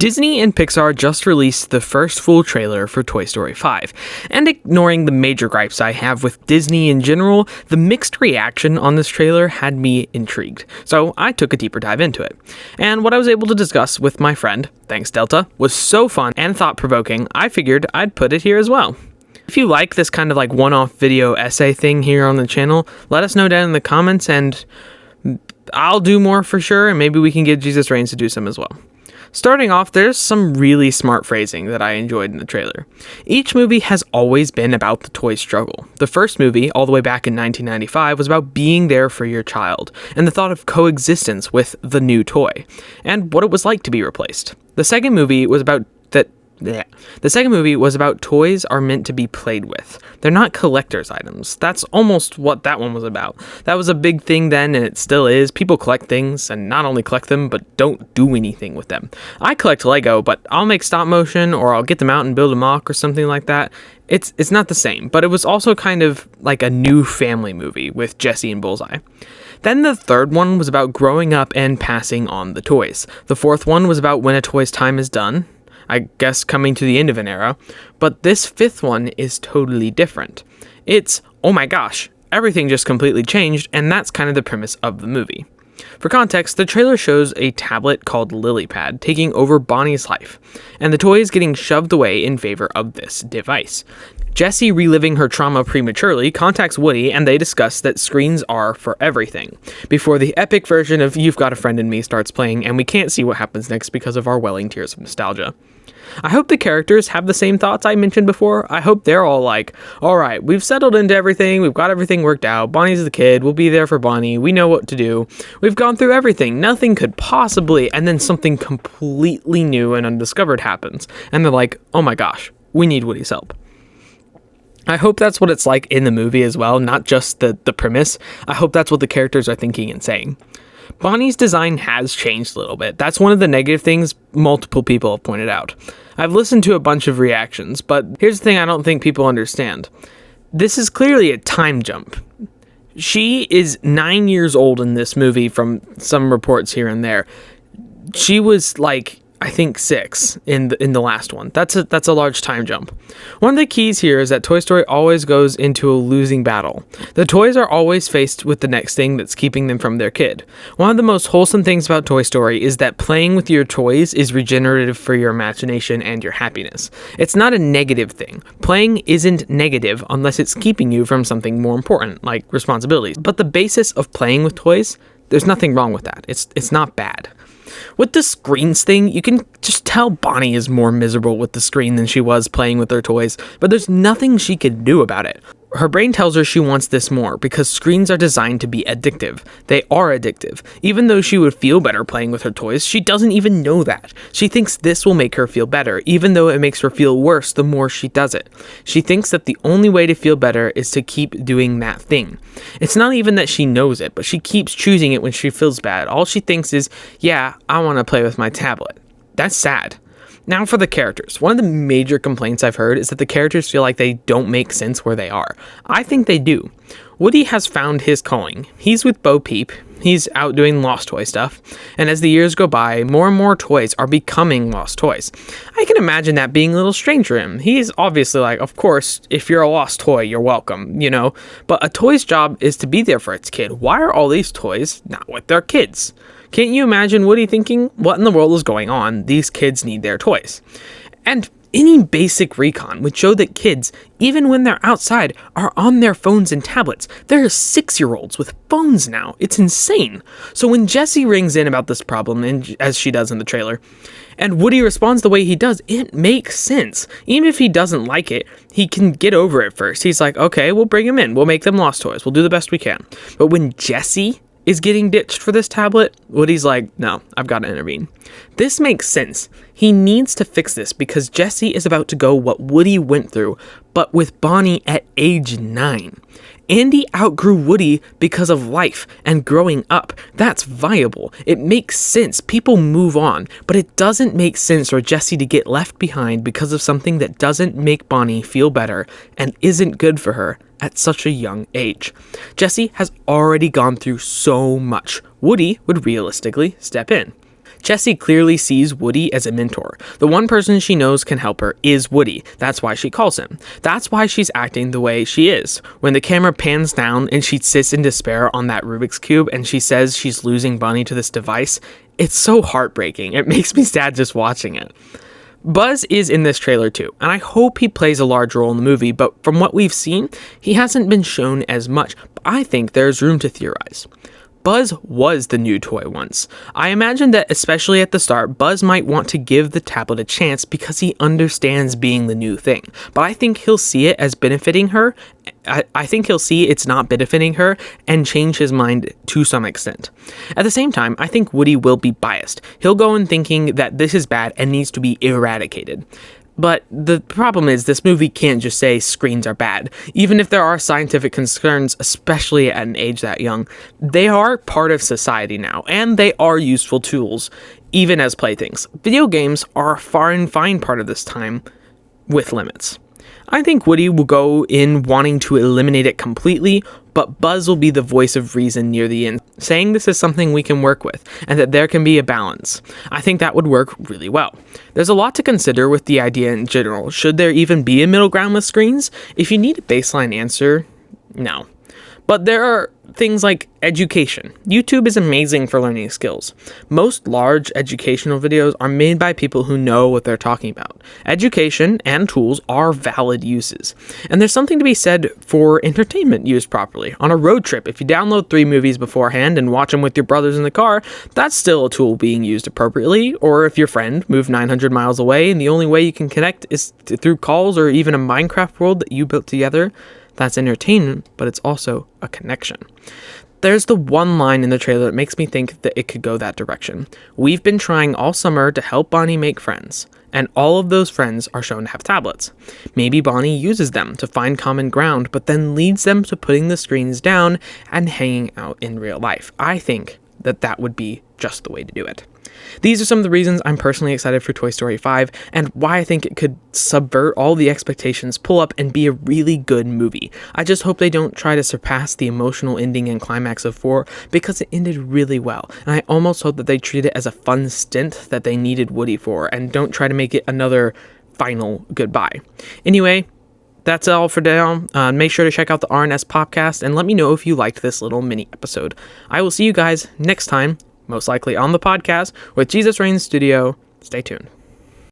Disney and Pixar just released the first full trailer for Toy Story 5, and ignoring the major gripes I have with Disney in general, the mixed reaction on this trailer had me intrigued, so I took a deeper dive into it. And what I was able to discuss with my friend, thanks Delta, was so fun and thought-provoking, I figured I'd put it here as well. If you like this kind of like one-off video essay thing here on the channel, let us know down in the comments and I'll do more for sure, and maybe we can get Jesus Reigns to do some as well. Starting off, there's some really smart phrasing that I enjoyed in the trailer. Each movie has always been about the toy struggle. The first movie, all the way back in 1995, was about being there for your child, and the thought of coexistence with the new toy, and what it was like to be replaced. The second movie was about toys are meant to be played with. They're not collector's items. That's almost what that one was about. That was a big thing then, and it still is. People collect things, and not only collect them, but don't do anything with them. I collect Lego, but I'll make stop motion, or I'll get them out and build a mock or something like that. It's not the same, but it was also kind of like a new family movie with Jessie and Bullseye. Then the third one was about growing up and passing on the toys. The fourth one was about when a toy's time is done, I guess coming to the end of an era, but this fifth one is totally different. It's, oh my gosh, everything just completely changed, and that's kind of the premise of the movie. For context, the trailer shows a tablet called LilyPad taking over Bonnie's life, and the toy is getting shoved away in favor of this device. Jessie, reliving her trauma prematurely, contacts Woody and they discuss that screens are for everything, before the epic version of You've Got a Friend in Me starts playing and we can't see what happens next because of our welling tears of nostalgia. I hope the characters have the same thoughts I mentioned before. I hope they're all like, alright, we've settled into everything, we've got everything worked out, Bonnie's the kid, we'll be there for Bonnie, we know what to do, we've gone through everything, nothing could possibly, and then something completely new and undiscovered happens, and they're like, oh my gosh, we need Woody's help. I hope that's what it's like in the movie as well, not just the premise. I hope that's what the characters are thinking and saying. Bonnie's design has changed a little bit. That's one of the negative things multiple people have pointed out. I've listened to a bunch of reactions, but here's the thing I don't think people understand. This is clearly a time jump. She is 9 years old in this movie from some reports here and there. She was like, I think 6 in the last one. That's a large time jump. One of the keys here is that Toy Story always goes into a losing battle. The toys are always faced with the next thing that's keeping them from their kid. One of the most wholesome things about Toy Story is that playing with your toys is regenerative for your imagination and your happiness. It's not a negative thing. Playing isn't negative unless it's keeping you from something more important, like responsibilities. But the basis of playing with toys, there's nothing wrong with that. It's not bad. With the screens thing, you can just tell Bonnie is more miserable with the screen than she was playing with her toys, but there's nothing she can do about it. Her brain tells her she wants this more because screens are designed to be addictive. They are addictive. Even though she would feel better playing with her toys, she doesn't even know that. She thinks this will make her feel better, even though it makes her feel worse the more she does it. She thinks that the only way to feel better is to keep doing that thing. It's not even that she knows it, but she keeps choosing it when she feels bad. All she thinks is, yeah, I want to play with my tablet. That's sad. Now for the characters. One of the major complaints I've heard is that the characters feel like they don't make sense where they are. I think they do. Woody has found his calling. He's with Bo Peep. He's out doing Lost Toy stuff. And as the years go by, more and more toys are becoming Lost Toys. I can imagine that being a little strange for him. He's obviously like, of course, if you're a lost toy, you're welcome, you know? But a toy's job is to be there for its kid. Why are all these toys not with their kids? Can't you imagine Woody thinking, what in the world is going on? These kids need their toys. And any basic recon would show that kids, even when they're outside, are on their phones and tablets. There are 6-year-olds with phones now. It's insane. So when Jessie rings in about this problem, and as she does in the trailer, and Woody responds the way he does, it makes sense. Even if he doesn't like it, he can get over it first. He's like, okay, we'll bring him in. We'll make them Lost Toys. We'll do the best we can. But when Jessie is getting ditched for this tablet, Woody's like, no, I've got to intervene. This makes sense. He needs to fix this because Jessie is about to go what Woody went through, but with Bonnie at age 9. Andy outgrew Woody because of life and growing up. That's viable. It makes sense. People move on, but it doesn't make sense for Jessie to get left behind because of something that doesn't make Bonnie feel better and isn't good for her at such a young age. Jessie has already gone through so much. Woody would realistically step in. Jessie clearly sees Woody as a mentor. The one person she knows can help her is Woody. That's why she calls him. That's why she's acting the way she is. When the camera pans down and she sits in despair on that Rubik's Cube and she says she's losing Bonnie to this device, it's so heartbreaking. It makes me sad just watching it. Buzz is in this trailer too, and I hope he plays a large role in the movie, but from what we've seen, he hasn't been shown as much. But I think there's room to theorize. Buzz was the new toy once. I imagine that especially at the start, Buzz might want to give the tablet a chance because he understands being the new thing. But I think he'll see it as benefiting her. I think he'll see it's not benefiting her and change his mind to some extent. At the same time, I think Woody will be biased. He'll go in thinking that this is bad and needs to be eradicated. But the problem is this movie can't just say screens are bad. Even if there are scientific concerns, especially at an age that young, they are part of society now, and they are useful tools, even as playthings. Video games are a far and fine part of this time, with limits. I think Woody will go in wanting to eliminate it completely, but Buzz will be the voice of reason near the end, saying this is something we can work with, and that there can be a balance. I think that would work really well. There's a lot to consider with the idea in general. Should there even be a middle ground with screens? If you need a baseline answer, no. But there are things like education. YouTube is amazing for learning skills. Most large educational videos are made by people who know what they're talking about. Education and tools are valid uses. And there's something to be said for entertainment used properly. On a road trip, if you download 3 movies beforehand and watch them with your brothers in the car, that's still a tool being used appropriately. Or if your friend moved 900 miles away and the only way you can connect is through calls or even a Minecraft world that you built together, that's entertainment, but it's also a connection. There's the one line in the trailer that makes me think that it could go that direction. We've been trying all summer to help Bonnie make friends, and all of those friends are shown to have tablets. Maybe Bonnie uses them to find common ground, but then leads them to putting the screens down and hanging out in real life. I think that would be just the way to do it. These are some of the reasons I'm personally excited for Toy Story 5 and why I think it could subvert all the expectations, pull up, and be a really good movie. I just hope they don't try to surpass the emotional ending and climax of 4 because it ended really well, and I almost hope that they treat it as a fun stint that they needed Woody for and don't try to make it another final goodbye. Anyway, that's all for now. Make sure to check out the R&S Popcast and let me know if you liked this little mini episode. I will see you guys next time, most likely on the podcast with Jesus Reigns Studio. Stay tuned.